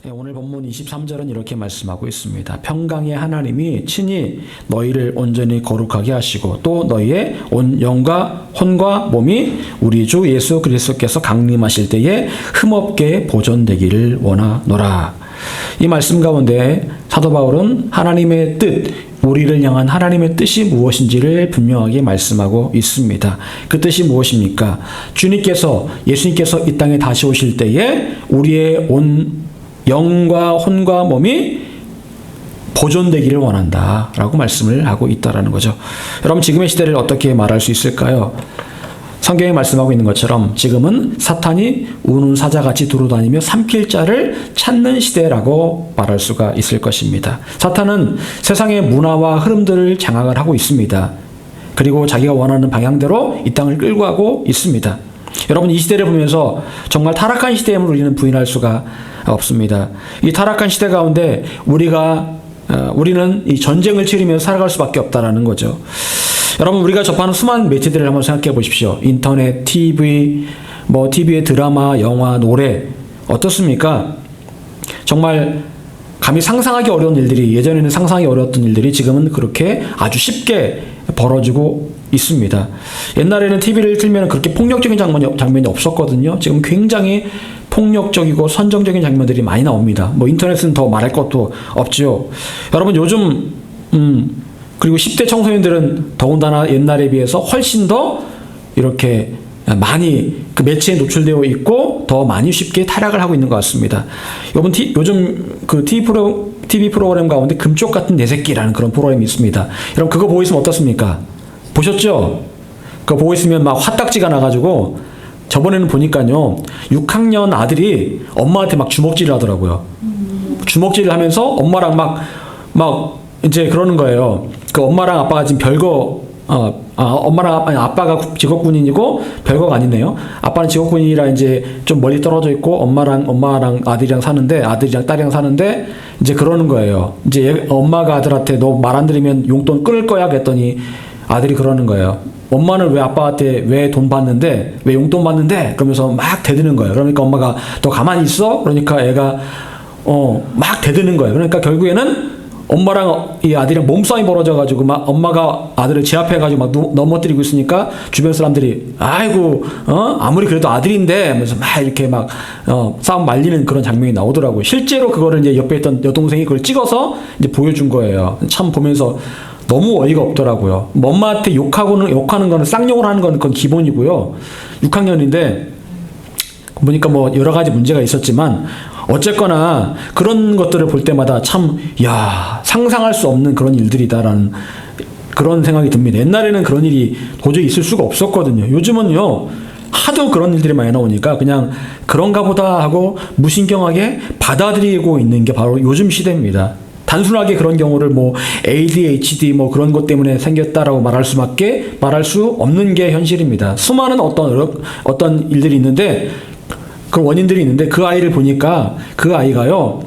오늘 본문 23절은 이렇게 말씀하고 있습니다. 평강의 하나님이 친히 너희를 온전히 거룩하게 하시고 또 너희의 온 영과 혼과 몸이 우리 주 예수 그리스도께서 강림하실 때에 흠없게 보존되기를 원하노라. 이 말씀 가운데 사도 바울은 하나님의 뜻, 우리를 향한 하나님의 뜻이 무엇인지를 분명하게 말씀하고 있습니다. 그 뜻이 무엇입니까? 예수님께서 이 땅에 다시 오실 때에 우리의 온 영과 혼과 몸이 보존되기를 원한다 라고 말씀을 하고 있다는 거죠. 여러분, 지금의 시대를 어떻게 말할 수 있을까요? 성경에 말씀하고 있는 것처럼 지금은 사탄이 우는 사자같이 두루다니며 삼킬 자를 찾는 시대라고 말할 수가 있을 것입니다. 사탄은 세상의 문화와 흐름들을 장악을 하고 있습니다. 그리고 자기가 원하는 방향대로 이 땅을 끌고 가고 있습니다. 여러분, 이 시대를 보면서 정말 타락한 시대임을 우리는 부인할 수가 없습니다. 이 타락한 시대 가운데 우리는 이 전쟁을 치르면서 살아갈 수밖에 없다라는 거죠. 여러분, 우리가 접하는 수많은 매체들을 한번 생각해 보십시오. 인터넷, TV, TV의 드라마, 영화, 노래 어떻습니까? 정말 감히 상상하기 어려운 일들이, 예전에는 상상하기 어려웠던 일들이 지금은 그렇게 아주 쉽게 벌어지고 있습니다. 옛날에는 TV를 틀면 그렇게 폭력적인 장면이 없었거든요. 지금 굉장히 폭력적이고 선정적인 장면들이 많이 나옵니다. 인터넷은 더 말할 것도 없죠. 여러분, 요즘 그리고 10대 청소년들은 더군다나 옛날에 비해서 훨씬 더 이렇게 많이 그 매체에 노출되어 있고 더 많이 쉽게 타락을 하고 있는 것 같습니다. 요즘 그 TV 프로그램 가운데 금쪽 같은 내 새끼라는 그런 프로그램이 있습니다. 여러분, 그거 보고 있으면 어떻습니까? 보셨죠? 그거 보고 있으면 막 화딱지가 나가지고 저번에는 보니까요, 6학년 아들이 엄마한테 막 주먹질을 하더라고요. 주먹질을 하면서 엄마랑 막 이제 그러는 거예요. 그 엄마랑 아빠가 지금 아빠가 직업군인이고 별거가 아니네요. 아빠는 직업군인이라 이제 좀 멀리 떨어져 있고 엄마랑 아들이랑 딸이랑 사는데 이제 그러는 거예요. 이제 엄마가 아들한테 너 말 안 들으면 용돈 끊을 거야 그랬더니 아들이 그러는 거예요. 엄마는 왜 아빠한테 왜 돈 받는데, 왜 용돈 받는데? 그러면서 막 대드는 거예요. 그러니까 엄마가 너 가만히 있어? 그러니까 애가 막 대드는 거예요. 그러니까 결국에는 엄마랑 이 아들이랑 몸싸움이 벌어져가지고 막 엄마가 아들을 제압해가지고 막 넘어뜨리고 있으니까 주변 사람들이 아이고 아무리 그래도 아들인데 하면서 막 이렇게 막 싸움 말리는 그런 장면이 나오더라고요. 실제로 그거를 이제 옆에 있던 여동생이 그걸 찍어서 이제 보여준 거예요. 참 보면서 너무 어이가 없더라고요. 엄마한테 욕하는 거는 쌍욕을 하는 건 그건 기본이고요. 6학년인데 보니까 여러 가지 문제가 있었지만 어쨌거나 그런 것들을 볼 때마다 참 상상할 수 없는 그런 일들이다라는 그런 생각이 듭니다. 옛날에는 그런 일이 도저히 있을 수가 없었거든요. 요즘은요, 하도 그런 일들이 많이 나오니까 그냥 그런가 보다 하고 무신경하게 받아들이고 있는 게 바로 요즘 시대입니다. 단순하게 그런 경우를 ADHD 그런 것 때문에 생겼다라고 말할 수 없는 게 현실입니다. 수많은 어떤 일들이 있는데, 그 원인들이 있는데, 그 아이를 보니까 그 아이가요,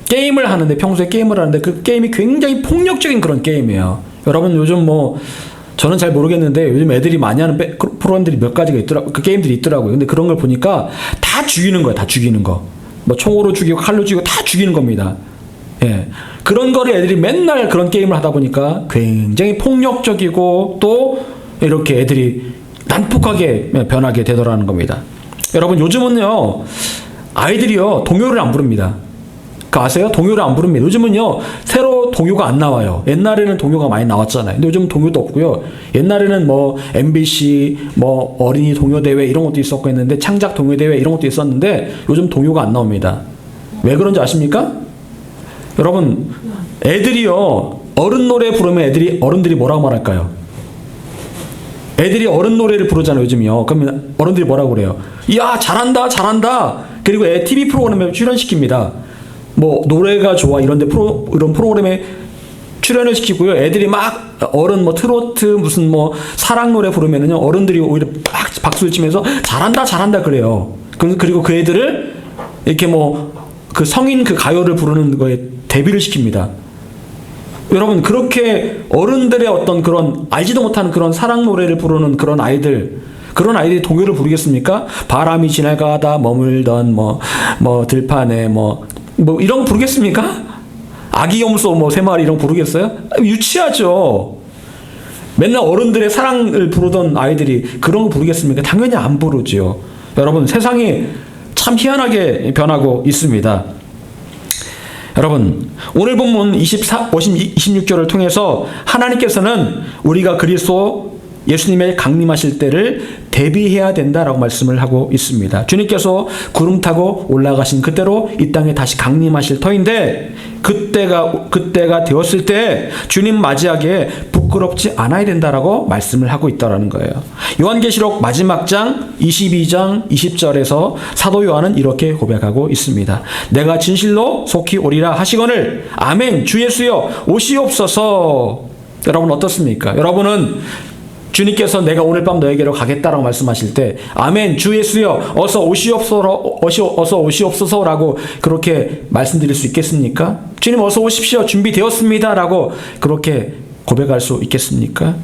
평소에 게임을 하는데 그 게임이 굉장히 폭력적인 그런 게임이에요. 여러분, 요즘 저는 잘 모르겠는데 요즘 애들이 많이 하는 프로그램들이 몇 가지가 그 게임들이 있더라고요. 근데 그런 걸 보니까 다 죽이는 거예요. 다 죽이는 거. 총으로 죽이고 칼로 죽이고 다 죽이는 겁니다. 예. 그런 거를 애들이 맨날 그런 게임을 하다 보니까 굉장히 폭력적이고 또 이렇게 애들이 난폭하게 변하게 되더라는 겁니다. 여러분, 요즘은요, 아이들이요, 동요를 안 부릅니다. 아세요? 동요를 안 부릅니다. 요즘은요, 새로 동요가 안 나와요. 옛날에는 동요가 많이 나왔잖아요. 근데 요즘은 동요도 없고요. 옛날에는 MBC, 어린이 동요대회 이런 것도 있었고 했는데, 창작 동요대회 이런 것도 있었는데, 요즘 동요가 안 나옵니다. 왜 그런지 아십니까? 여러분, 애들이요, 어른 노래 부르면 어른들이 뭐라고 말할까요? 애들이 어른 노래를 부르잖아요, 요즘이요. 그러면 어른들이 뭐라고 그래요? 이야, 잘한다, 잘한다. 그리고 TV 프로그램에 출연시킵니다. 노래가 좋아, 이런 프로그램에 출연을 시키고요. 애들이 막 어른 트로트 무슨 사랑 노래 부르면은요, 어른들이 오히려 막 박수를 치면서 잘한다, 잘한다 그래요. 그리고 그 애들을 이렇게 그 성인 그 가요를 부르는 거에 데뷔를 시킵니다. 여러분, 그렇게 어른들의 어떤 그런 알지도 못하는 그런 사랑 노래를 부르는 그런 아이들이 동요를 부르겠습니까? 바람이 지나가다 머물던 들판에 뭐 이런 거 부르겠습니까? 아기 염소 뭐 3마리 이런 거 부르겠어요? 유치하죠. 맨날 어른들의 사랑을 부르던 아이들이 그런 거 부르겠습니까? 당연히 안 부르죠. 여러분, 세상이 참 희한하게 변하고 있습니다. 여러분, 오늘 본문 26절을 통해서 하나님께서는 우리가 그리스도 예수님의 강림하실 때를 대비해야 된다라고 말씀을 하고 있습니다. 주님께서 구름 타고 올라가신 그때로 이 땅에 다시 강림하실 터인데 그때가 되었을 때 주님 맞이하기에 부끄럽지 않아야 된다라고 말씀을 하고 있다라는 거예요. 요한계시록 마지막 장 22장 20절에서 사도 요한은 이렇게 고백하고 있습니다. 내가 진실로 속히 오리라 하시거늘 아멘 주 예수여 오시옵소서. 여러분 어떻습니까? 여러분은 주님께서 내가 오늘 밤 너에게로 가겠다라고 말씀하실 때 아멘 주 예수여 어서 오시옵소서라고 그렇게 말씀드릴 수 있겠습니까? 주님 어서 오십시오 준비되었습니다 라고 그렇게 고백할 수 있겠습니까?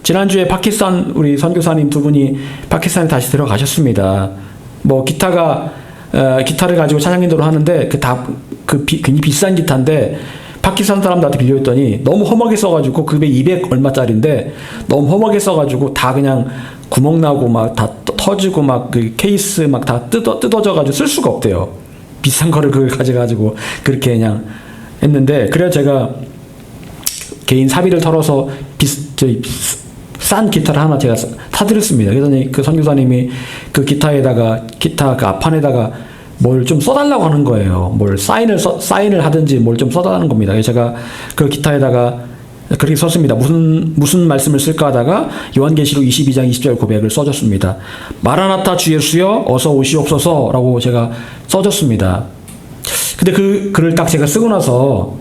지난주에 파키스탄 우리 선교사님 두 분이 파키스탄에 다시 들어가셨습니다. 뭐 기타를 가지고 찬양 인도를 하는데 굉장히 비싼 기타인데 파키스탄 사람들한테 빌려줬더니 너무 험하게 써가지고 그게 200 얼마짜리인데 너무 험하게 써가지고 다 그냥 구멍 나고 막 다 터지고 막 그 케이스 막 다 뜯어져가지고 쓸 수가 없대요. 비싼 거를 그걸 가져가지고 그렇게 그냥 했는데 그래서 제가 개인 사비를 털어서 싼 기타를 하나 제가 사드렸습니다. 그랬더니 그 선교사님이 그 기타 그 앞판에다가 뭘 좀 써달라고 하는 거예요. 뭘 사인을 하든지 뭘 좀 써달라는 겁니다. 그래서 제가 그 기타에다가 그렇게 썼습니다. 무슨 말씀을 쓸까 하다가 요한계시록 22장 20절 고백을 써줬습니다. 마라나타 주 예수여 어서 오시옵소서라고 제가 써줬습니다. 근데 그 글을 딱 제가 쓰고 나서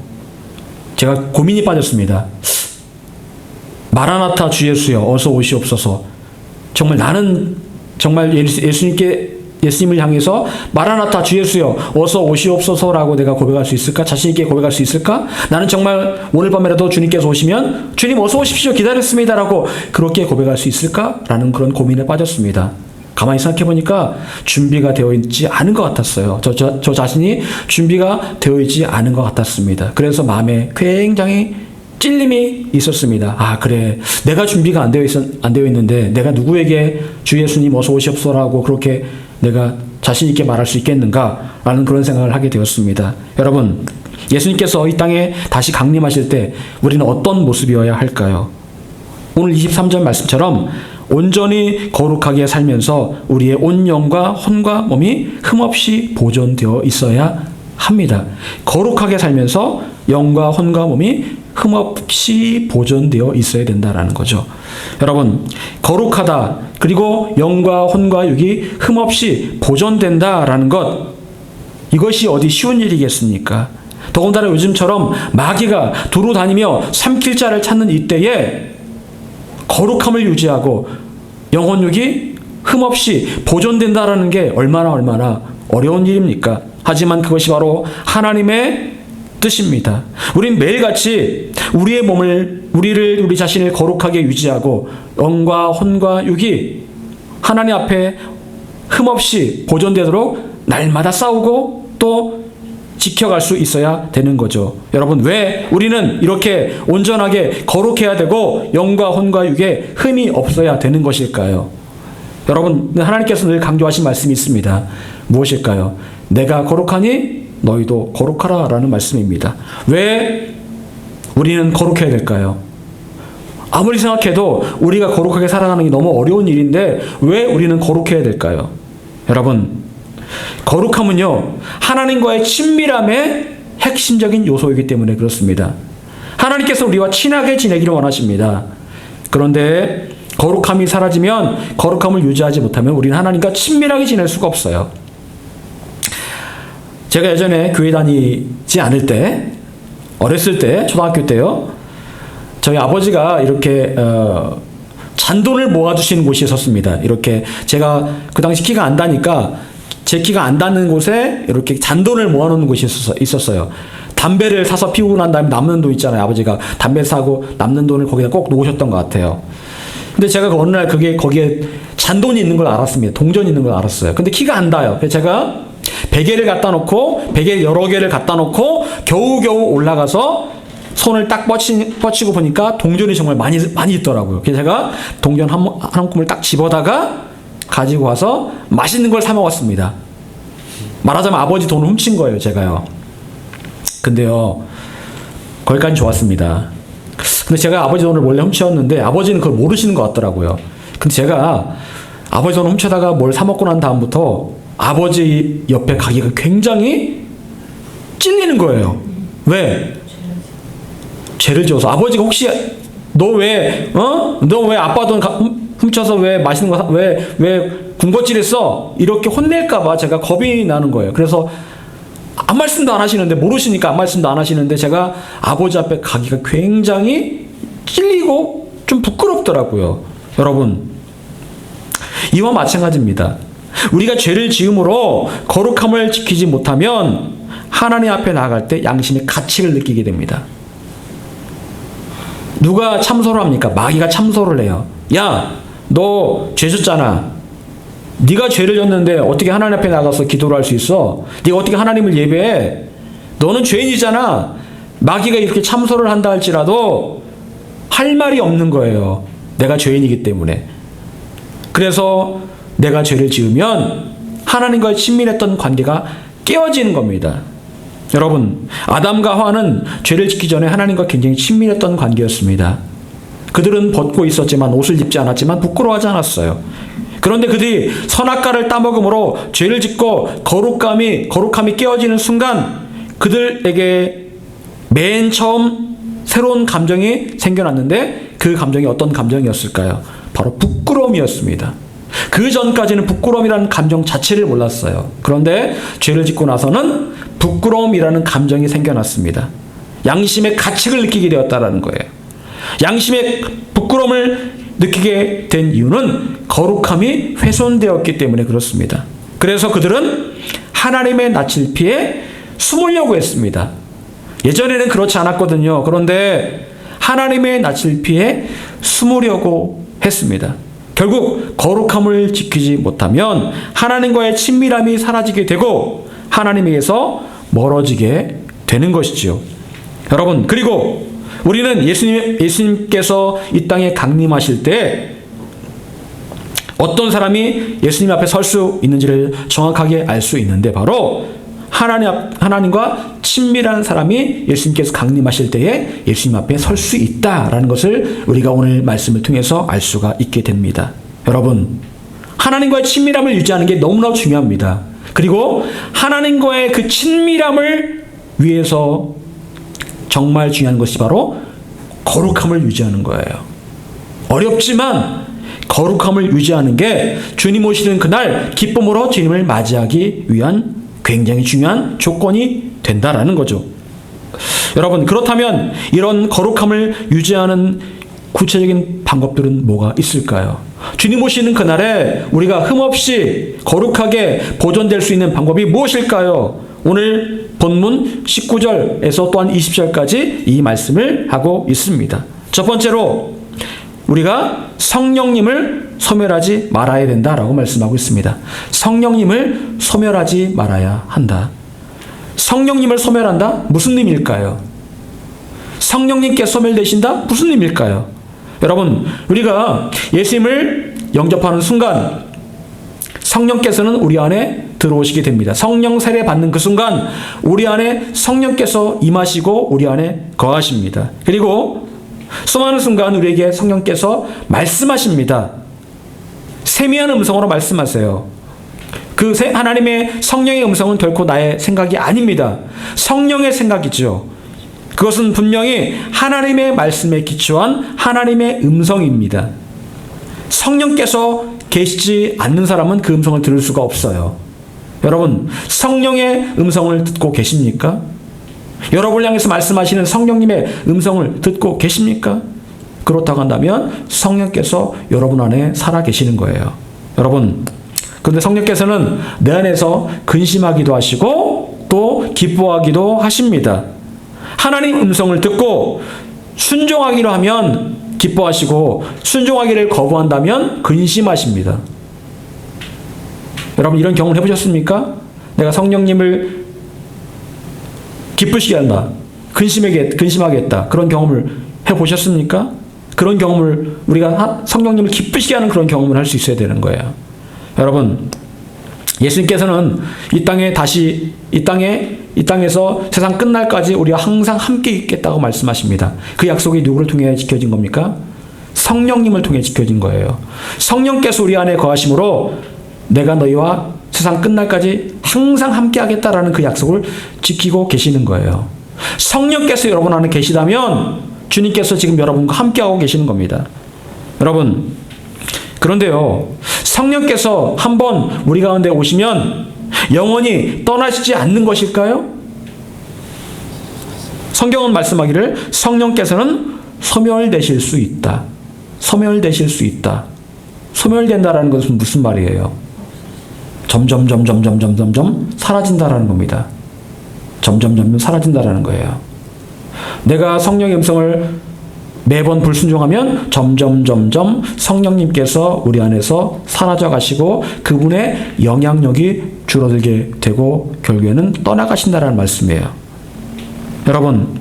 제가 고민이 빠졌습니다. 마라나타 주 예수여 어서 오시옵소서. 정말 나는 정말 예수님을 향해서 마라나타 주 예수여 어서 오시옵소서라고 내가 고백할 수 있을까? 자신 있게 고백할 수 있을까? 나는 정말 오늘 밤에라도 주님께서 오시면 주님 어서 오십시오 기다렸습니다라고 그렇게 고백할 수 있을까? 라는 그런 고민에 빠졌습니다. 가만히 생각해 보니까 준비가 되어 있지 않은 것 같았어요. 저 자신이 준비가 되어 있지 않은 것 같았습니다. 그래서 마음에 굉장히 찔림이 있었습니다. 아 그래 내가 준비가 안 되어 있는데 내가 누구에게 주 예수님 어서 오시옵소서라고 그렇게 내가 자신 있게 말할 수 있겠는가 라는 그런 생각을 하게 되었습니다. 여러분 예수님께서 이 땅에 다시 강림하실 때 우리는 어떤 모습이어야 할까요? 오늘 23절 말씀처럼 온전히 거룩하게 살면서 우리의 온 영과 혼과 몸이 흠없이 보존되어 있어야 합니다. 거룩하게 살면서 영과 혼과 몸이 흠없이 보존되어 있어야 된다라는 거죠. 여러분 거룩하다 그리고 영과 혼과 육이 흠없이 보존된다라는 것 이것이 어디 쉬운 일이겠습니까? 더군다나 요즘처럼 마귀가 두루 다니며 삼킬 자를 찾는 이때에 거룩함을 유지하고 영혼육이 흠없이 보존된다라는 게 얼마나 어려운 일입니까? 하지만 그것이 바로 하나님의 뜻입니다. 우린 매일같이 우리 자신을 거룩하게 유지하고 영과 혼과 육이 하나님 앞에 흠없이 보존되도록 날마다 싸우고 또 지켜갈 수 있어야 되는 거죠. 여러분 왜 우리는 이렇게 온전하게 거룩해야 되고 영과 혼과 육에 흠이 없어야 되는 것일까요? 여러분 하나님께서 늘 강조하신 말씀이 있습니다. 무엇일까요? 내가 거룩하니 너희도 거룩하라 라는 말씀입니다. 왜 우리는 거룩해야 될까요? 아무리 생각해도 우리가 거룩하게 살아가는 게 너무 어려운 일인데 왜 우리는 거룩해야 될까요? 여러분 거룩함은요 하나님과의 친밀함의 핵심적인 요소이기 때문에 그렇습니다. 하나님께서 우리와 친하게 지내기를 원하십니다. 그런데 거룩함이 사라지면 거룩함을 유지하지 못하면 우리는 하나님과 친밀하게 지낼 수가 없어요. 제가 예전에 교회 다니지 않을 때 어렸을 때 초등학교 때요 저희 아버지가 이렇게 잔돈을 모아두시는 곳이 있었습니다. 이렇게 제가 그 당시 키가 안 다니까 제 키가 안 닿는 곳에 이렇게 잔돈을 모아놓는 곳이 있었어요. 담배를 사서 피우고 난 다음에 남는 돈 있잖아요. 아버지가 담배 사고 남는 돈을 거기다 꼭 놓으셨던 것 같아요. 근데 제가 어느 날 거기에 잔돈이 있는 걸 알았습니다. 동전이 있는 걸 알았어요. 근데 키가 안 닿아요. 그래서 제가 베개를 갖다 놓고 베개 여러 개를 갖다 놓고 겨우겨우 올라가서 손을 딱 뻗치고 보니까 동전이 정말 많이 있더라고요. 그래서 제가 동전 한 움큼을 딱 집어다가 가지고 와서 맛있는 걸 사 먹었습니다. 말하자면 아버지 돈을 훔친 거예요, 제가요. 근데요, 거기까지 좋았습니다. 근데 제가 아버지 돈을 몰래 훔쳤는데 아버지는 그걸 모르시는 것 같더라고요. 근데 제가 아버지 돈을 훔쳐다가 뭘 사 먹고 난 다음부터 아버지 옆에 가기가 굉장히 찔리는 거예요. 왜? 죄를 지어서. 아버지가 혹시 너 왜 아빠 돈 훔쳐서 왜 맛있는 거 왜 군것질했어? 이렇게 혼낼까봐 제가 겁이 나는 거예요. 그래서 아무 말씀도 안 하시는데, 모르시니까 아무 말씀도 안 하시는데 제가 아버지 앞에 가기가 굉장히 찔리고 좀 부끄럽더라고요. 여러분, 이와 마찬가지입니다. 우리가 죄를 지음으로 거룩함을 지키지 못하면 하나님 앞에 나아갈 때 양심의 가책을 느끼게 됩니다. 누가 참소를 합니까? 마귀가 참소를 해요. 야, 너 죄 졌잖아. 네가 죄를 졌는데 어떻게 하나님 앞에 나가서 기도를 할 수 있어? 네가 어떻게 하나님을 예배해? 너는 죄인이잖아. 마귀가 이렇게 참소를 한다 할지라도 할 말이 없는 거예요. 내가 죄인이기 때문에. 그래서 내가 죄를 지으면 하나님과의 친밀했던 관계가 깨어지는 겁니다. 여러분, 아담과 하와는 죄를 짓기 전에 하나님과 굉장히 친밀했던 관계였습니다. 그들은 벗고 있었지만, 옷을 입지 않았지만 부끄러워하지 않았어요. 그런데 그들이 선악과를 따먹음으로 죄를 짓고 거룩함이 깨어지는 순간 그들에게 맨 처음 새로운 감정이 생겨났는데, 그 감정이 어떤 감정이었을까요? 바로 부끄러움이었습니다. 그 전까지는 부끄러움이라는 감정 자체를 몰랐어요. 그런데 죄를 짓고 나서는 부끄러움이라는 감정이 생겨났습니다. 양심의 가책을 느끼게 되었다는 거예요. 양심의 부끄러움을 느끼게 된 이유는 거룩함이 훼손되었기 때문에 그렇습니다. 그래서 그들은 하나님의 낯을 피해 숨으려고 했습니다. 예전에는 그렇지 않았거든요. 그런데 하나님의 낯을 피해 숨으려고 했습니다. 결국 거룩함을 지키지 못하면 하나님과의 친밀함이 사라지게 되고 하나님에게서 멀어지게 되는 것이지요. 여러분, 그리고 우리는 예수님께서 이 땅에 강림하실 때 어떤 사람이 예수님 앞에 설 수 있는지를 정확하게 알 수 있는데, 바로 하나님과 친밀한 사람이 예수님께서 강림하실 때에 예수님 앞에 설 수 있다라는 것을 우리가 오늘 말씀을 통해서 알 수가 있게 됩니다. 여러분, 하나님과의 친밀함을 유지하는 게 너무나 중요합니다. 그리고 하나님과의 그 친밀함을 위해서 정말 중요한 것이 바로 거룩함을 유지하는 거예요. 어렵지만 거룩함을 유지하는 게 주님 오시는 그날 기쁨으로 주님을 맞이하기 위한 굉장히 중요한 조건이 된다라는 거죠. 여러분, 그렇다면 이런 거룩함을 유지하는 구체적인 방법들은 뭐가 있을까요? 주님 오시는 그날에 우리가 흠없이 거룩하게 보존될 수 있는 방법이 무엇일까요? 오늘 본문 19절에서 또한 20절까지 이 말씀을 하고 있습니다. 첫 번째로 우리가 성령님을 소멸하지 말아야 된다라고 말씀하고 있습니다. 성령님을 소멸하지 말아야 한다. 성령님을 소멸한다? 무슨 의미일까요? 성령님께 소멸되신다? 무슨 의미일까요? 여러분, 우리가 예수님을 영접하는 순간 성령께서는 우리 안에 들어오시게 됩니다. 성령 세례 받는 그 순간 우리 안에 성령께서 임하시고 우리 안에 거하십니다. 그리고 수많은 순간 우리에게 성령께서 말씀하십니다. 세미한 음성으로 말씀하세요. 그 하나님의 성령의 음성은 결코 나의 생각이 아닙니다. 성령의 생각이죠. 그것은 분명히 하나님의 말씀에 기초한 하나님의 음성입니다. 성령께서 계시지 않는 사람은 그 음성을 들을 수가 없어요. 여러분, 성령의 음성을 듣고 계십니까? 여러분을 향해서 말씀하시는 성령님의 음성을 듣고 계십니까? 그렇다고 한다면 성령께서 여러분 안에 살아 계시는 거예요. 여러분, 그런데 성령께서는 내 안에서 근심하기도 하시고 또 기뻐하기도 하십니다. 하나님 음성을 듣고 순종하기로 하면 기뻐하시고 순종하기를 거부한다면 근심하십니다. 여러분, 이런 경험을 해보셨습니까? 내가 성령님을 기쁘시게 한다. 근심하게 했다. 그런 경험을 해보셨습니까? 그런 경험을 우리가 성령님을 기쁘시게 하는 그런 경험을 할 수 있어야 되는 거예요. 여러분, 예수님께서는 이 땅에서 세상 끝날까지 우리가 항상 함께 있겠다고 말씀하십니다. 그 약속이 누구를 통해 지켜진 겁니까? 성령님을 통해 지켜진 거예요. 성령께서 우리 안에 거하심으로 내가 너희와 세상 끝날까지 항상 함께 하겠다라는 그 약속을 지키고 계시는 거예요. 성령께서 여러분 안에 계시다면 주님께서 지금 여러분과 함께하고 계시는 겁니다. 여러분, 그런데요, 성령께서 한번 우리 가운데 오시면 영원히 떠나시지 않는 것일까요? 성경은 말씀하기를 성령께서는 소멸되실 수 있다. 소멸되실 수 있다. 소멸된다라는 것은 무슨 말이에요? 점점 사라진다라는 겁니다. 점점 사라진다라는 거예요. 내가 성령의 음성을 매번 불순종하면 점점 성령님께서 우리 안에서 사라져 가시고 그분의 영향력이 줄어들게 되고 결국에는 떠나가신다라는 말씀이에요. 여러분,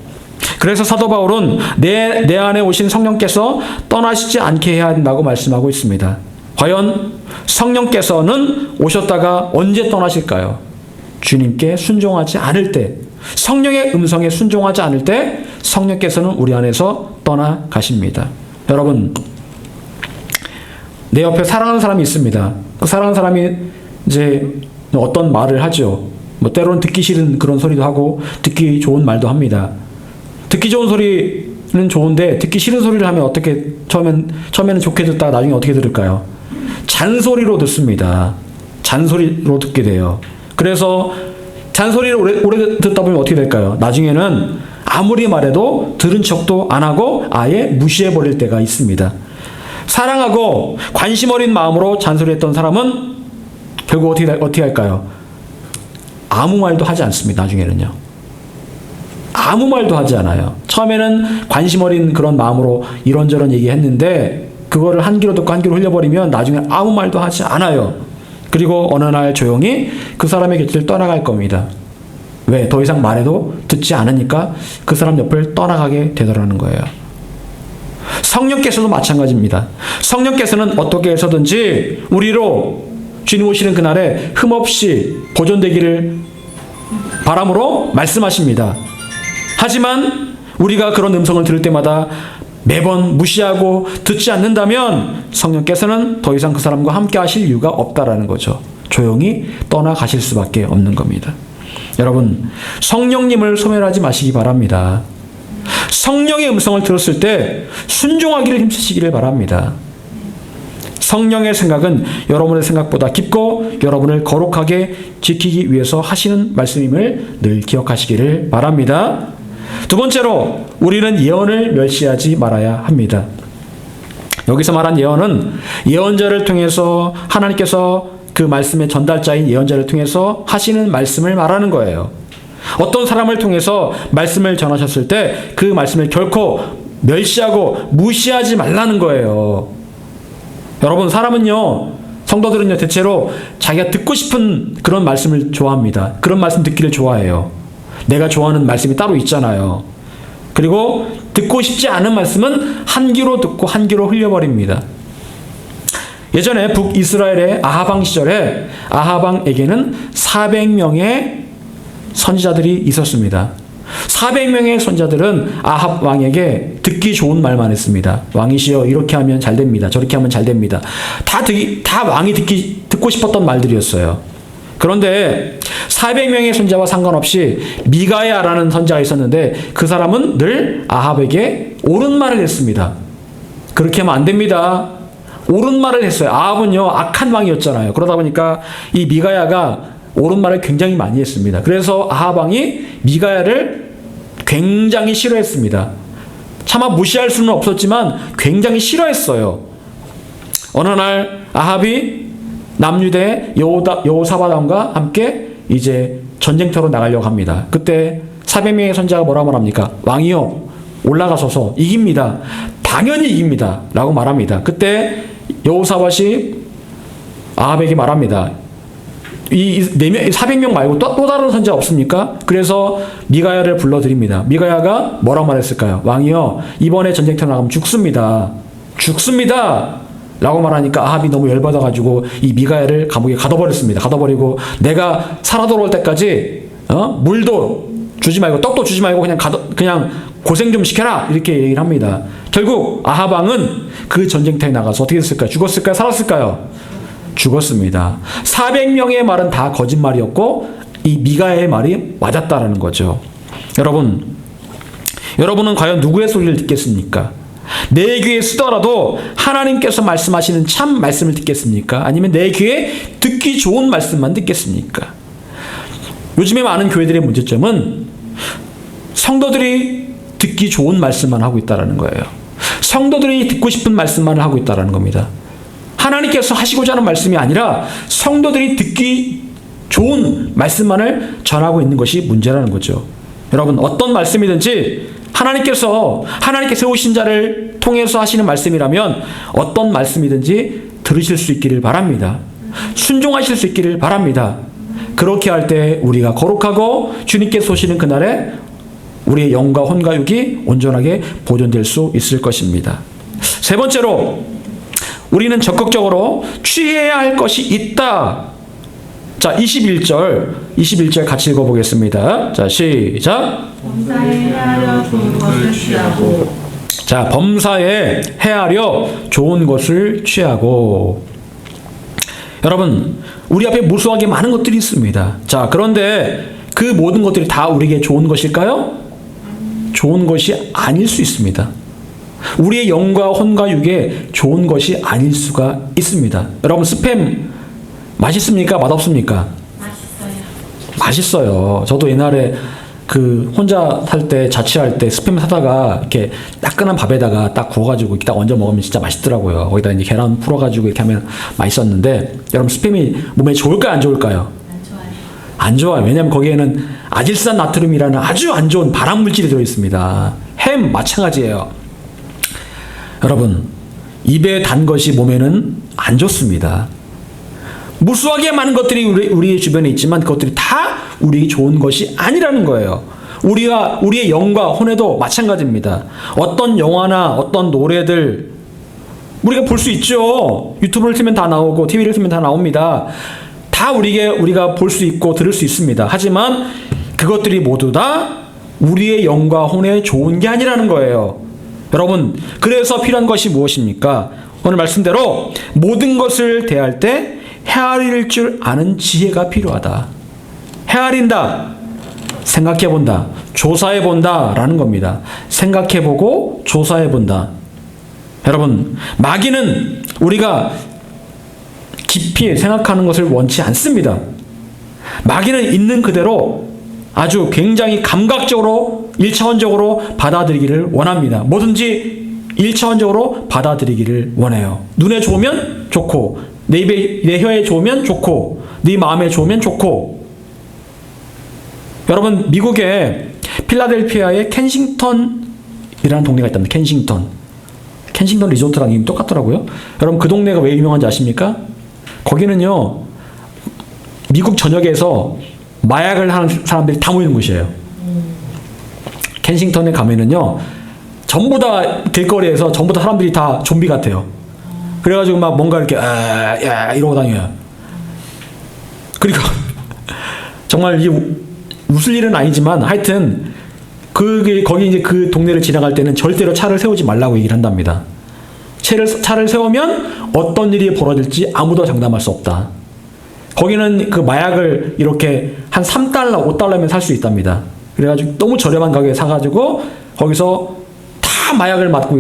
그래서 사도 바울은 내 안에 오신 성령께서 떠나시지 않게 해야 한다고 말씀하고 있습니다. 과연 성령께서는 오셨다가 언제 떠나실까요? 주님께 순종하지 않을 때, 성령의 음성에 순종하지 않을 때 성령께서는 우리 안에서 떠나가십니다. 여러분, 내 옆에 사랑하는 사람이 있습니다. 그 사랑하는 사람이 이제 어떤 말을 하죠. 때로는 듣기 싫은 그런 소리도 하고 듣기 좋은 말도 합니다. 듣기 좋은 소리는 좋은데 듣기 싫은 소리를 하면 어떻게 처음에는 좋게 듣다가 나중에 어떻게 들을까요? 잔소리로 듣습니다. 잔소리로 듣게 돼요. 그래서 잔소리를 오래 듣다 보면 어떻게 될까요? 나중에는 아무리 말해도 들은 척도 안 하고 아예 무시해버릴 때가 있습니다. 사랑하고 관심 어린 마음으로 잔소리했던 사람은 결국 어떻게 할까요? 아무 말도 하지 않습니다. 나중에는요. 아무 말도 하지 않아요. 처음에는 관심 어린 그런 마음으로 이런저런 얘기했는데 그거를 한 귀로 듣고 한 귀로 흘려버리면 나중에 아무 말도 하지 않아요. 그리고 어느 날 조용히 그 사람의 곁을 떠나갈 겁니다. 왜? 더 이상 말해도 듣지 않으니까 그 사람 옆을 떠나가게 되더라는 거예요. 성령께서도 마찬가지입니다. 성령께서는 어떻게 해서든지 우리로 주님 오시는 그날에 흠없이 보존되기를 바람으로 말씀하십니다. 하지만 우리가 그런 음성을 들을 때마다 매번 무시하고 듣지 않는다면 성령께서는 더 이상 그 사람과 함께 하실 이유가 없다라는 거죠. 조용히 떠나가실 수밖에 없는 겁니다. 여러분, 성령님을 소멸하지 마시기 바랍니다. 성령의 음성을 들었을 때 순종하기를 힘쓰시기를 바랍니다. 성령의 생각은 여러분의 생각보다 깊고 여러분을 거룩하게 지키기 위해서 하시는 말씀임을 늘 기억하시기를 바랍니다. 두 번째로 우리는 예언을 멸시하지 말아야 합니다. 여기서 말한 예언은 예언자를 통해서 하나님께서 그 말씀의 전달자인 예언자를 통해서 하시는 말씀을 말하는 거예요. 어떤 사람을 통해서 말씀을 전하셨을 때 그 말씀을 결코 멸시하고 무시하지 말라는 거예요. 여러분, 사람은요, 성도들은요, 대체로 자기가 듣고 싶은 그런 말씀을 좋아합니다. 그런 말씀 듣기를 좋아해요. 내가 좋아하는 말씀이 따로 있잖아요. 그리고 듣고 싶지 않은 말씀은 한 귀로 듣고 한 귀로 흘려버립니다. 예전에 북이스라엘의 아하방 시절에 아하방에게는 400명의 선지자들이 있었습니다. 400명의 선지자들은 아합 왕에게 듣기 좋은 말만 했습니다. 왕이시여, 이렇게 하면 잘 됩니다. 저렇게 하면 잘 됩니다. 다 왕이 듣고 싶었던 말들이었어요. 그런데 400명의 선지자와 상관없이 미가야라는 선지자가 있었는데 그 사람은 늘 아합에게 옳은 말을 했습니다. 그렇게 하면 안 됩니다. 옳은 말을 했어요. 아합은요, 악한 왕이었잖아요. 그러다 보니까 이 미가야가 옳은 말을 굉장히 많이 했습니다. 그래서 아합 왕이 미가야를 굉장히 싫어했습니다. 차마 무시할 수는 없었지만 굉장히 싫어했어요. 어느 날 아합이 남유대 여호사밧 왕과 함께 이제 전쟁터로 나가려고 합니다. 그때 400명의 선지자가 뭐라고 말합니까? 왕이요, 올라가소서. 이깁니다. 당연히 이깁니다. 라고 말합니다. 그때 여호사밧이 아합에게 말합니다. 이 4명, 400명 말고 또 다른 선지자 없습니까? 그래서 미가야를 불러드립니다. 미가야가 뭐라고 말했을까요? 왕이여, 이번에 전쟁터 나가면 죽습니다. 죽습니다! 라고 말하니까 아합이 너무 열받아가지고 이 미가야를 감옥에 가둬버렸습니다. 가둬버리고 내가 살아 돌아올 때까지 물도 주지 말고 떡도 주지 말고 그냥 고생 좀 시켜라, 이렇게 얘기를 합니다. 결국 아합 왕은 그 전쟁터에 나가서 어떻게 됐을까요? 죽었을까요? 살았을까요? 죽었습니다. 400명의 말은 다 거짓말이었고 이 미가야의 말이 맞았다라는 거죠. 여러분은 과연 누구의 소리를 듣겠습니까? 내 귀에 쓰더라도 하나님께서 말씀하시는 참 말씀을 듣겠습니까? 아니면 내 귀에 듣기 좋은 말씀만 듣겠습니까? 요즘에 많은 교회들의 문제점은 성도들이 듣기 좋은 말씀만 하고 있다는 거예요. 성도들이 듣고 싶은 말씀만 하고 있다는 겁니다. 하나님께서 하시고자 하는 말씀이 아니라 성도들이 듣기 좋은 말씀만을 전하고 있는 것이 문제라는 거죠. 여러분, 어떤 말씀이든지 하나님께 세우신 자를 통해서 하시는 말씀이라면 어떤 말씀이든지 들으실 수 있기를 바랍니다. 순종하실 수 있기를 바랍니다. 그렇게 할 때 우리가 거룩하고 주님께 쏘시는 그날에 우리의 영과 혼과 육이 온전하게 보존될 수 있을 것입니다. 세 번째로, 우리는 적극적으로 취해야 할 것이 있다. 자, 21절 같이 읽어보겠습니다. 자, 시작. 범사에 헤아려 좋은 것을 취하고. 자, 범사에 헤아려 좋은 것을 취하고. 여러분, 우리 앞에 무수하게 많은 것들이 있습니다. 자, 그런데 그 모든 것들이 다 우리에게 좋은 것일까요? 좋은 것이 아닐 수 있습니다. 우리의 영과 혼과 육에 좋은 것이 아닐 수가 있습니다. 여러분, 스팸 맛있습니까? 맛없습니까? 맛있어요. 저도 옛날에 혼자 살 때, 자취할 때 스팸 사다가 이렇게 따끈한 밥에다가 딱 구워가지고 이렇게 딱 얹어 먹으면 진짜 맛있더라고요. 거기다 이제 계란 풀어가지고 이렇게 하면 맛있었는데, 여러분, 스팸이 몸에 좋을까요? 안 좋을까요? 안 좋아요. 왜냐하면 거기에는 아질산 나트륨이라는 아주 안 좋은 발암 물질이 들어있습니다. 햄 마찬가지예요. 여러분, 입에 단 것이 몸에는 안 좋습니다. 무수하게 많은 것들이 우리 주변에 있지만 그것들이 다 우리에게 좋은 것이 아니라는 거예요. 우리의 영과 혼에도 마찬가지입니다. 어떤 영화나 어떤 노래들 우리가 볼 수 있죠. 유튜브를 틀면 다 나오고 TV를 틀면 다 나옵니다. 다 우리가 볼 수 있고 들을 수 있습니다. 하지만 그것들이 모두 다 우리의 영과 혼에 좋은 게 아니라는 거예요. 여러분, 그래서 필요한 것이 무엇입니까? 오늘 말씀대로 모든 것을 대할 때 헤아릴 줄 아는 지혜가 필요하다. 헤아린다, 생각해본다, 조사해본다 라는 겁니다. 생각해보고 조사해본다. 여러분, 마귀는 우리가 깊이 생각하는 것을 원치 않습니다. 마귀는 있는 그대로 아주 굉장히 감각적으로 1차원적으로 받아들이기를 원합니다. 뭐든지 1차원적으로 받아들이기를 원해요. 눈에 좋으면 좋고, 내 혀에 좋으면 좋고, 네 마음에 좋으면 좋고. 여러분, 미국의 필라델피아의 켄싱턴이라는 동네가 있답니다. 켄싱턴 리조트랑 이름이 똑같더라고요. 여러분, 그 동네가 왜 유명한지 아십니까? 거기는요, 미국 전역에서 마약을 하는 사람들이 다 모이는 곳이에요. 켄싱턴에 가면은요, 전부 다 길거리에서 전부 다 사람들이 다 좀비 같아요. 그래가지고 막 뭔가 이렇게 이러고 다녀요. 그리고 정말 이게 웃을 일은 아니지만 하여튼 거기 이제 그 동네를 지나갈 때는 절대로 차를 세우지 말라고 얘기를 한답니다. 차를 세우면 어떤 일이 벌어질지 아무도 장담할 수 없다. 거기는 그 마약을 이렇게 한 3달러, 5달러면 살 수 있답니다. 그래가지고 너무 저렴한 가격에 사가지고 거기서 다 마약을 맞고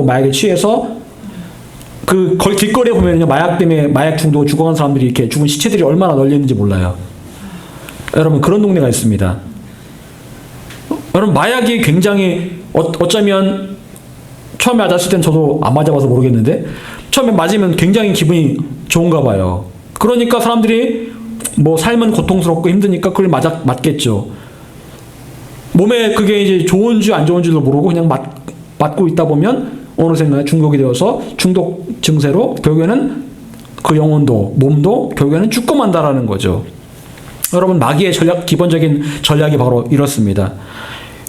마약에 취해서 거기 길거리에 보면요, 마약 때문에 마약 중독 죽어간 사람들이 이렇게 죽은 시체들이 얼마나 널려 있는지 몰라요. 여러분, 그런 동네가 있습니다. 여러분, 마약이 굉장히 어쩌면 처음에 맞았을 땐 저도 안 맞아봐서 모르겠는데 처음에 맞으면 굉장히 기분이 좋은가 봐요. 그러니까 사람들이 뭐 삶은 고통스럽고 힘드니까 그걸 맞겠죠. 몸에 그게 이제 좋은지 안 좋은지도 모르고 그냥 맞고 있다 보면 어느새 중독이 되어서 중독 증세로 결국에는 그 영혼도 몸도 결국에는 죽고 만다라는 거죠. 여러분, 마귀의 기본적인 전략이 바로 이렇습니다.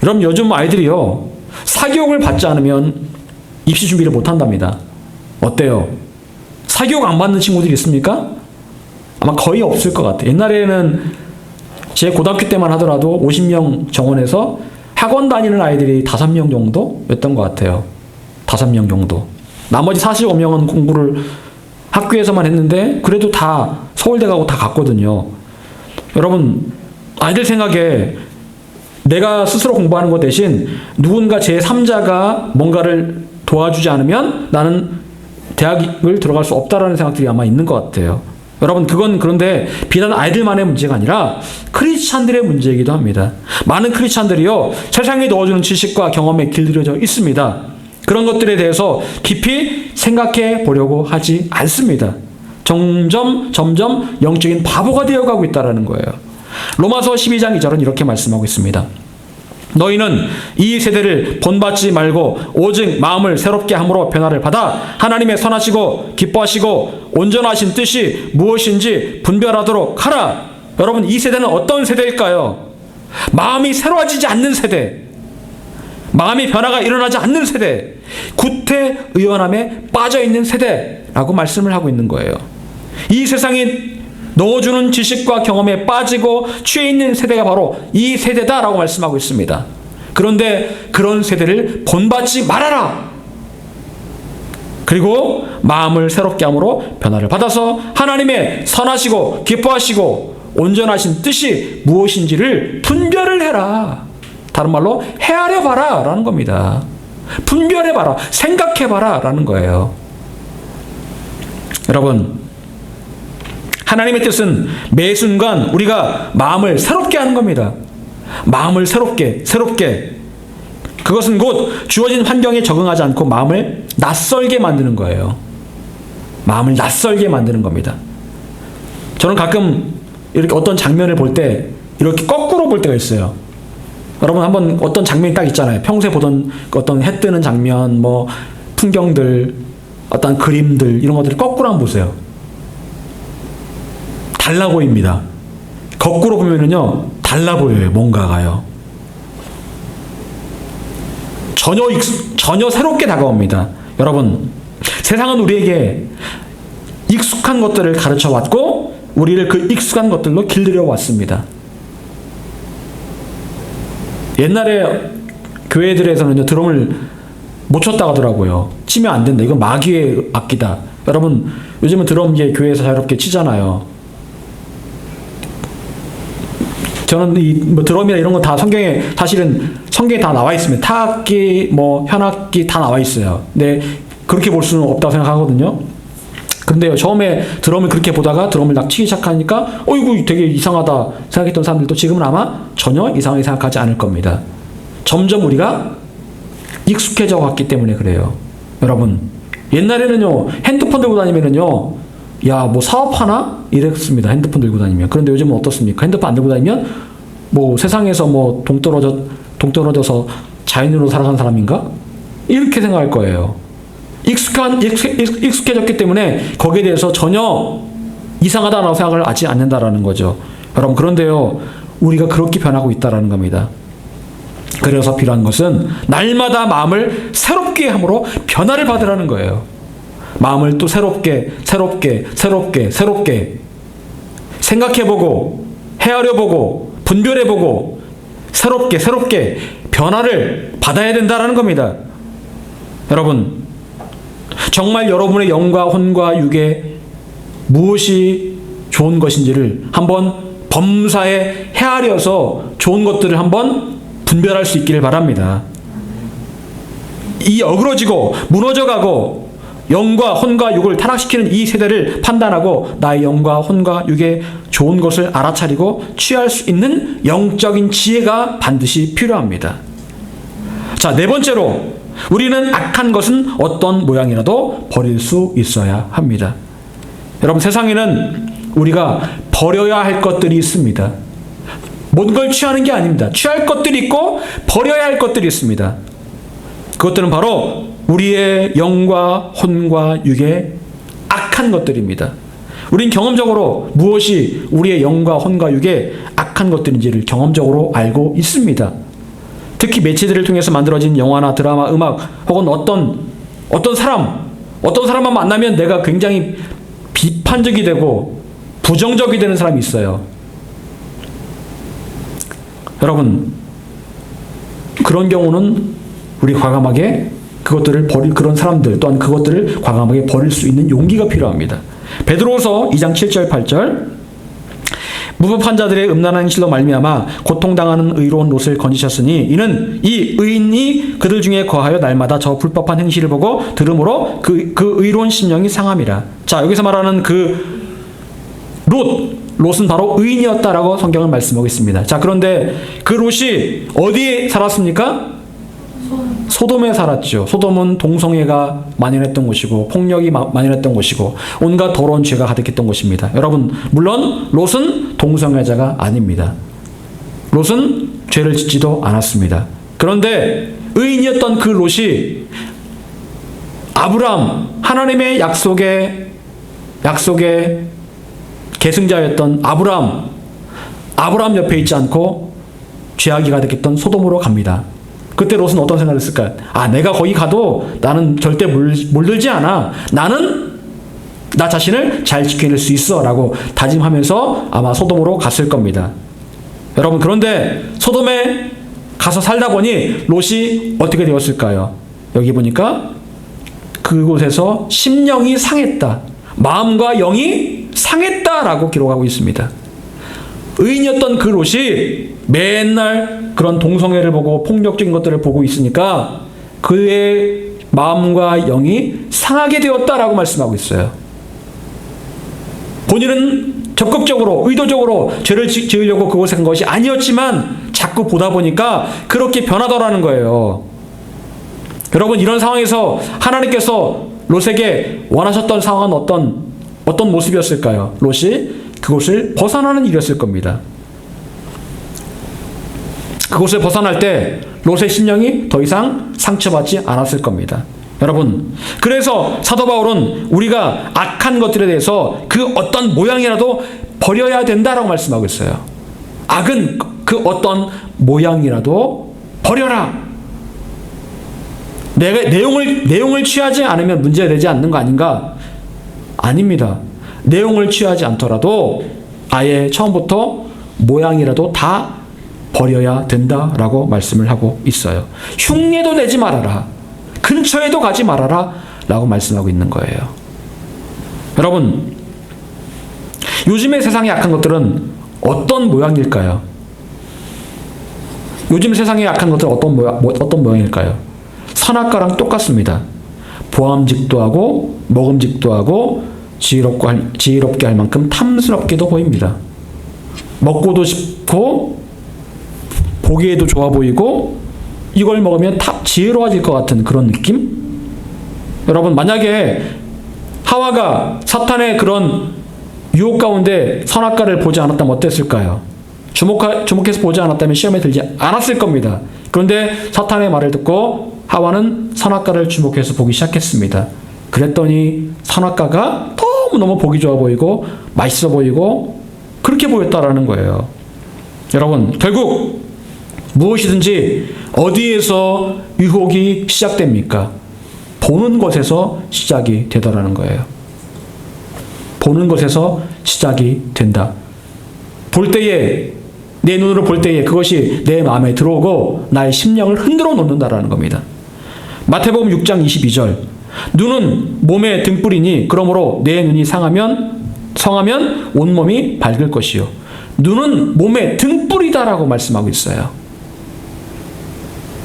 여러분, 요즘 아이들이요, 사교육을 받지 않으면 입시 준비를 못 한답니다. 어때요? 사교육 안 받는 친구들이 있습니까? 아마 거의 없을 것 같아요. 옛날에는 제 고등학교 때만 하더라도 50명 정원에서 학원 다니는 아이들이 5명 정도였던 것 같아요. 5명 정도. 나머지 45명은 공부를 학교에서만 했는데 그래도 다 서울대 가고 다 갔거든요. 여러분, 아이들 생각에 내가 스스로 공부하는 것 대신 누군가 제3자가 뭔가를 도와주지 않으면 나는 대학을 들어갈 수 없다라는 생각들이 아마 있는 것 같아요. 여러분, 그건 그런데 비단 아이들만의 문제가 아니라 크리스찬들의 문제이기도 합니다. 많은 크리스찬들이요, 세상에 넣어주는 지식과 경험에 길들여져 있습니다. 그런 것들에 대해서 깊이 생각해 보려고 하지 않습니다. 점점 영적인 바보가 되어가고 있다는 거예요. 로마서 12장 2절은 이렇게 말씀하고 있습니다. 너희는 이 세대를 본받지 말고 오직 마음을 새롭게 함으로 변화를 받아 하나님의 선하시고 기뻐하시고 온전하신 뜻이 무엇인지 분별하도록 하라. 여러분, 이 세대는 어떤 세대일까요? 마음이 새로워지지 않는 세대, 마음의 변화가 일어나지 않는 세대, 구태의연함에 빠져있는 세대라고 말씀을 하고 있는 거예요. 이 세상이 넣어주는 지식과 경험에 빠지고 취해 있는 세대가 바로 이 세대다라고 말씀하고 있습니다. 그런데 그런 세대를 본받지 말아라. 그리고 마음을 새롭게 함으로 변화를 받아서 하나님의 선하시고 기뻐하시고 온전하신 뜻이 무엇인지를 분별을 해라. 다른 말로 헤아려 봐라 라는 겁니다. 분별해 봐라, 생각해 봐라 라는 거예요. 여러분, 하나님의 뜻은 매 순간 우리가 마음을 새롭게 하는 겁니다. 마음을 새롭게. 그것은 곧 주어진 환경에 적응하지 않고 마음을 낯설게 만드는 거예요. 마음을 낯설게 만드는 겁니다. 저는 가끔 이렇게 어떤 장면을 볼 때 이렇게 거꾸로 볼 때가 있어요. 여러분, 한번 어떤 장면이 딱 있잖아요. 평소에 보던 어떤 해 뜨는 장면, 뭐 풍경들, 어떤 그림들, 이런 것들을 거꾸로 한번 보세요. 달라 보입니다. 거꾸로 보면은요, 달라 보여요. 뭔가가요. 전혀 새롭게 다가옵니다. 여러분, 세상은 우리에게 익숙한 것들을 가르쳐 왔고 우리를 그 익숙한 것들로 길들여 왔습니다. 옛날에 교회들에서는요, 드럼을 못 쳤다고 하더라고요. 치면 안 된다. 이건 마귀의 악기다. 여러분, 요즘은 드럼 이제 교회에서 자유롭게 치잖아요. 저는 뭐 드럼이나 이런 거 다 사실은 성경에 다 나와 있습니다. 타악기, 뭐 현악기 다 나와 있어요. 근데 그렇게 볼 수는 없다고 생각하거든요. 근데요, 처음에 드럼을 그렇게 보다가 드럼을 딱 치기 시작하니까 이거 되게 이상하다 생각했던 사람들도 지금은 아마 전혀 이상하게 생각하지 않을 겁니다. 점점 우리가 익숙해져 왔기 때문에 그래요. 여러분, 옛날에는요, 핸드폰 들고 다니면은요, 야, 뭐 사업하나? 이랬습니다. 핸드폰 들고 다니면. 그런데 요즘은 어떻습니까? 핸드폰 안 들고 다니면 뭐 세상에서 뭐 동떨어져서 자연으로 살아가는 사람인가? 이렇게 생각할 거예요. 익숙해졌기 때문에 거기에 대해서 전혀 이상하다라고 생각을 하지 않는다라는 거죠. 여러분, 그런데요, 우리가 그렇게 변하고 있다라는 겁니다. 그래서 필요한 것은 날마다 마음을 새롭게 함으로 변화를 받으라는 거예요. 마음을 또 새롭게 생각해보고 헤아려보고 분별해보고 새롭게 변화를 받아야 된다라는 겁니다. 여러분, 정말 여러분의 영과 혼과 육에 무엇이 좋은 것인지를 한번 범사에 헤아려서 좋은 것들을 한번 분별할 수 있기를 바랍니다. 이 어그러지고 무너져가고 영과 혼과 육을 타락시키는 이 세대를 판단하고 나의 영과 혼과 육의 좋은 것을 알아차리고 취할 수 있는 영적인 지혜가 반드시 필요합니다. 자, 네 번째로, 우리는 악한 것은 어떤 모양이라도 버릴 수 있어야 합니다. 여러분, 세상에는 우리가 버려야 할 것들이 있습니다. 모든 걸 취하는 게 아닙니다. 취할 것들이 있고 버려야 할 것들이 있습니다. 그것들은 바로 우리의 영과 혼과 육의 악한 것들입니다. 우린 경험적으로 무엇이 우리의 영과 혼과 육의 악한 것들인지를 경험적으로 알고 있습니다. 특히 매체들을 통해서 만들어진 영화나 드라마, 음악 혹은 어떤 사람만 만나면 내가 굉장히 비판적이 되고 부정적이 되는 사람이 있어요. 여러분, 그런 경우는 우리 과감하게 그것들을 그런 사람들 또한 그것들을 과감하게 버릴 수 있는 용기가 필요합니다. 베드로후서 2장 7절 8절 무법한 자들의 음란한 실로 말미암아 고통당하는 의로운 롯을 건지셨으니 이는 이 의인이 그들 중에 거하여 날마다 저 불법한 행실을 보고 들음으로 그 의로운 심령이 상함이라. 자, 여기서 말하는 그 롯은 바로 의인이었다라고 성경은 말씀하고 있습니다. 자, 그런데 그 롯이 어디에 살았습니까? 소돔에 살았죠. 소돔은 동성애가 만연했던 곳이고 폭력이 만연했던 곳이고 온갖 더러운 죄가 가득했던 곳입니다. 여러분, 물론 롯은 동성애자가 아닙니다. 롯은 죄를 짓지도 않았습니다. 그런데 의인이었던 그 롯이 아브람, 하나님의 약속의 계승자였던 아브람 옆에 있지 않고 죄악이 가득했던 소돔으로 갑니다. 그때 롯은 어떤 생각을 했을까요? 내가 거기 가도 나는 절대 물들지 않아. 나는 나 자신을 잘 지켜낼 수 있어 라고 다짐하면서 아마 소돔으로 갔을 겁니다. 여러분, 그런데 소돔에 가서 살다 보니 롯이 어떻게 되었을까요? 여기 보니까 그곳에서 심령이 상했다. 마음과 영이 상했다라고 기록하고 있습니다. 의인이었던 그 롯이 맨날 그런 동성애를 보고 폭력적인 것들을 보고 있으니까 그의 마음과 영이 상하게 되었다라고 말씀하고 있어요. 본인은 적극적으로 의도적으로 죄를 지으려고 그곳에 간 것이 아니었지만 자꾸 보다 보니까 그렇게 변하더라는 거예요. 여러분, 이런 상황에서 하나님께서 롯에게 원하셨던 상황은 어떤 모습이었을까요? 롯이 그곳을 벗어나는 일이었을 겁니다. 그곳을 벗어날 때 롯의 심령이 더 이상 상처받지 않았을 겁니다. 여러분, 그래서 사도 바울은 우리가 악한 것들에 대해서 그 어떤 모양이라도 버려야 된다라고 말씀하고 있어요. 악은 그 어떤 모양이라도 버려라. 내가 내용을 취하지 않으면 문제가 되지 않는 거 아닌가? 아닙니다. 내용을 취하지 않더라도 아예 처음부터 모양이라도 다 버려야 된다라고 말씀을 하고 있어요. 흉내도 내지 말아라. 근처에도 가지 말아라 라고 말씀하고 있는 거예요. 여러분, 요즘의 세상의 악한 것들은 어떤 모양일까요? 요즘 세상의 악한 것들은 어떤 모양일까요? 선악과랑 똑같습니다. 보암직도 하고 먹음직도 하고 지혜롭게 할 만큼 탐스럽게도 보입니다. 먹고도 싶고 보기에도 좋아 보이고 이걸 먹으면 지혜로워질 것 같은 그런 느낌? 여러분, 만약에 하와가 사탄의 그런 유혹 가운데 선악과를 보지 않았다면 어땠을까요? 주목해서 보지 않았다면 시험에 들지 않았을 겁니다. 그런데 사탄의 말을 듣고 하와는 선악과를 주목해서 보기 시작했습니다. 그랬더니 선악과가 너무너무 보기 좋아 보이고 맛있어 보이고 그렇게 보였다라는 거예요. 여러분, 결국 무엇이든지 어디에서 유혹이 시작됩니까? 보는 것에서 시작이 되더라는 거예요. 보는 것에서 시작이 된다. 볼 때에, 내 눈으로 볼 때에 그것이 내 마음에 들어오고 나의 심령을 흔들어 놓는다라는 겁니다. 마태복음 6장 22절. 눈은 몸의 등불이니 그러므로 내 눈이 성하면 온몸이 밝을 것이요. 눈은 몸의 등불이다라고 말씀하고 있어요.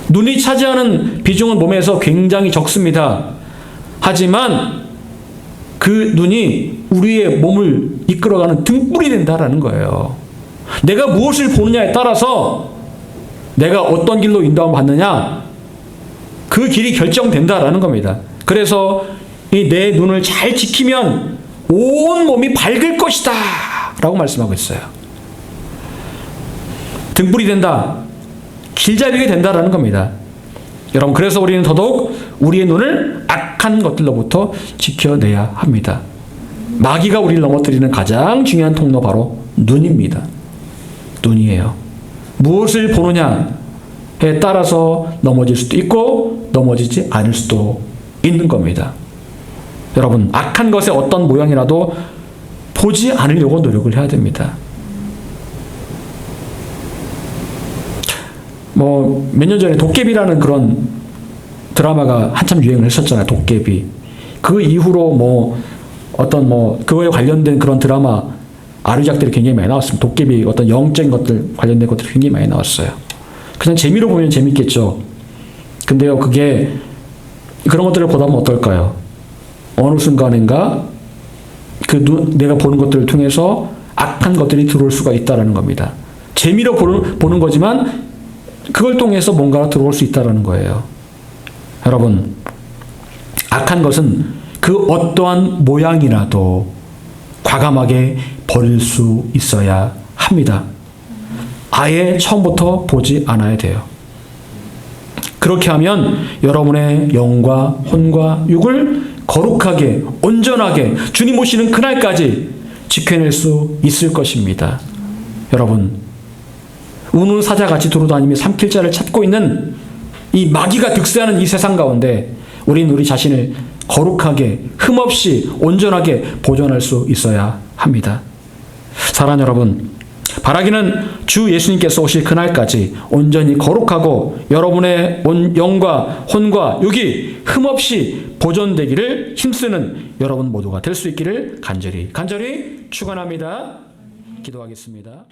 눈이 차지하는 비중은 몸에서 굉장히 적습니다. 하지만 그 눈이 우리의 몸을 이끌어가는 등불이 된다라는 거예요. 내가 무엇을 보느냐에 따라서 내가 어떤 길로 인도함을 받느냐, 그 길이 결정된다라는 겁니다. 그래서 이 내 눈을 잘 지키면 온 몸이 밝을 것이다 라고 말씀하고 있어요. 등불이 된다, 길잡이게 된다라는 겁니다. 여러분, 그래서 우리는 더더욱 우리의 눈을 악한 것들로부터 지켜내야 합니다. 마귀가 우리를 넘어뜨리는 가장 중요한 통로 바로 눈입니다. 눈이에요. 무엇을 보느냐에 따라서 넘어질 수도 있고 넘어지지 않을 수도 있는 겁니다. 여러분, 악한 것의 어떤 모양이라도 보지 않으려고 노력을 해야 됩니다. 몇 년 전에 도깨비라는 그런 드라마가 한참 유행을 했었잖아요. 도깨비. 그 이후로 그거에 관련된 그런 드라마 아류작들이 굉장히 많이 나왔습니다. 도깨비 어떤 영적인 것들 관련된 것들이 굉장히 많이 나왔어요. 그냥 재미로 보면 재밌겠죠. 근데요, 그게 그런 것들을 보다 보면 어떨까요? 어느 순간인가 내가 보는 것들을 통해서 악한 것들이 들어올 수가 있다라는 겁니다. 재미로 보는 거지만 그걸 통해서 뭔가가 들어올 수 있다라는 거예요. 여러분, 악한 것은 그 어떠한 모양이라도 과감하게 버릴 수 있어야 합니다. 아예 처음부터 보지 않아야 돼요. 그렇게 하면 여러분의 영과 혼과 육을 거룩하게, 온전하게 주님 오시는 그날까지 지켜낼 수 있을 것입니다. 여러분, 우는 사자같이 두루다니며 삼킬 자를 찾고 있는 이 마귀가 득세하는 이 세상 가운데 우린 우리 자신을 거룩하게, 흠없이, 온전하게 보존할 수 있어야 합니다. 사랑하는 여러분, 바라기는 주 예수님께서 오실 그날까지 온전히 거룩하고 여러분의 영과 혼과 육이 흠없이 보존되기를 힘쓰는 여러분 모두가 될 수 있기를 간절히 축원합니다. 기도하겠습니다.